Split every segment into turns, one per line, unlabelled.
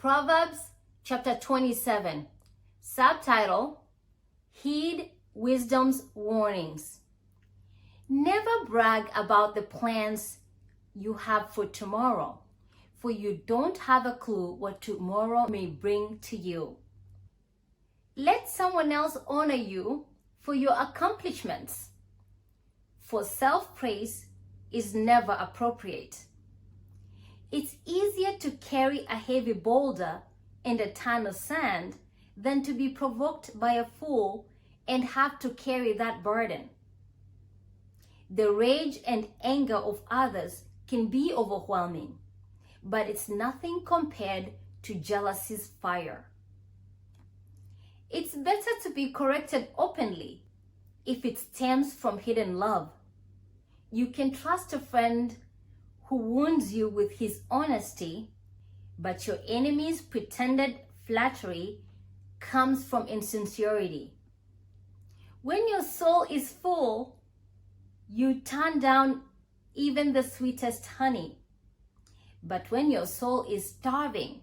Proverbs chapter 27, subtitle, Heed Wisdom's Warnings. Never brag about the plans you have for tomorrow, for you don't have a clue what tomorrow may bring to you. Let someone else honor you for your accomplishments, for self-praise is never appropriate. It's easier to carry a heavy boulder and a ton of sand than to be provoked by a fool and have to carry that burden. The rage and anger of others can be overwhelming, but it's nothing compared to jealousy's fire. It's better to be corrected openly if it stems from hidden love. You can trust a friend who wounds you with his honesty, but your enemy's pretended flattery comes from insincerity. When your soul is full, you turn down even the sweetest honey. But when your soul is starving,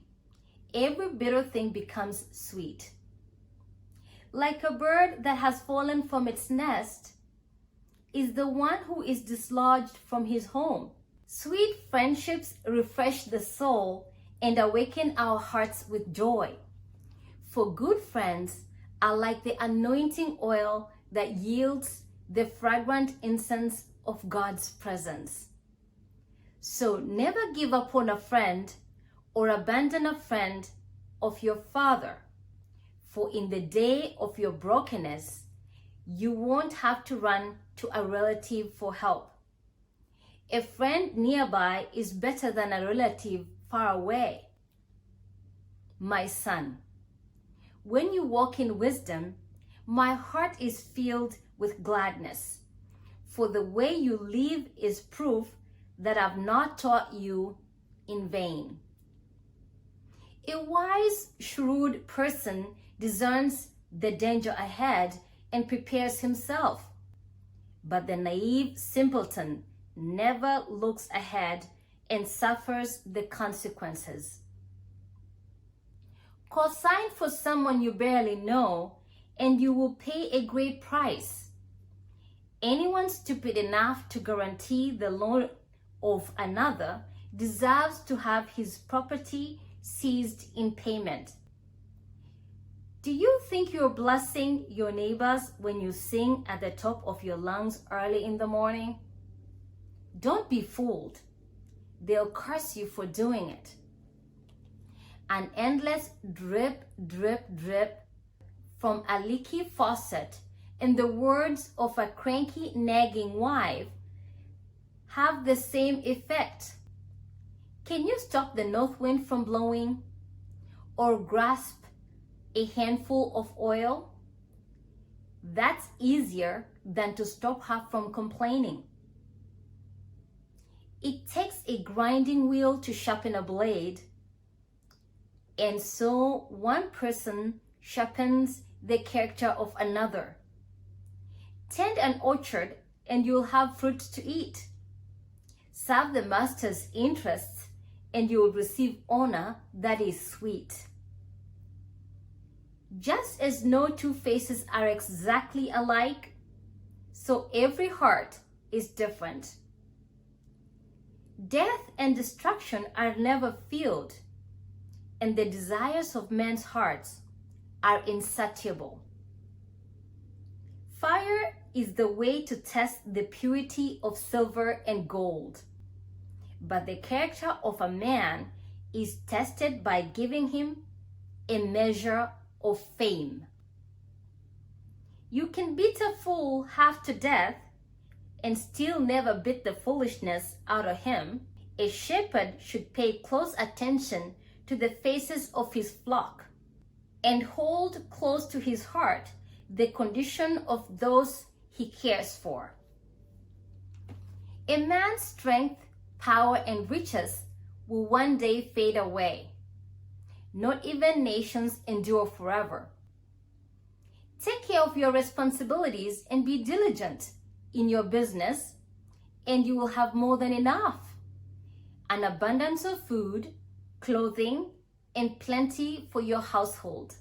every bitter thing becomes sweet. Like a bird that has fallen from its nest is the one who is dislodged from his home. Sweet friendships refresh the soul and awaken our hearts with joy. For good friends are like the anointing oil that yields the fragrant incense of God's presence. So never give up on a friend or abandon a friend of your father, for in the day of your brokenness, you won't have to run to a relative for help. A friend nearby is better than a relative far away. My son, when you walk in wisdom, my heart is filled with gladness, for the way you live is proof that I've not taught you in vain. A wise, shrewd person discerns the danger ahead and prepares himself, but the naive simpleton never looks ahead and suffers the consequences. Co-sign for someone you barely know and you will pay a great price. Anyone stupid enough to guarantee the loan of another deserves to have his property seized in payment. Do you think you're blessing your neighbors when you sing at the top of your lungs early in the morning? Don't be fooled. They'll curse you for doing it. An endless drip, drip, drip from a leaky faucet and the words of a cranky, nagging wife have the same effect. Can you stop the north wind from blowing or grasp a handful of oil? That's easier than to stop her from complaining. It takes a grinding wheel to sharpen a blade, and so one person sharpens the character of another. Tend an orchard and you'll have fruit to eat. Serve the master's interests and you will receive honor that is sweet. Just as no two faces are exactly alike, so every heart is different. Death and destruction are never filled, and the desires of men's hearts are insatiable. Fire is the way to test the purity of silver and gold, but the character of a man is tested by giving him a measure of fame. You can beat a fool half to death and still never beat the foolishness out of him. A shepherd should pay close attention to the faces of his flock and hold close to his heart the condition of those he cares for. A man's strength, power, and riches will one day fade away. Not even nations endure forever. Take care of your responsibilities and be diligent in your business, and you will have more than enough. An abundance of food, clothing, and plenty for your household.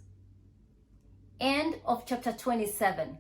End of chapter 27.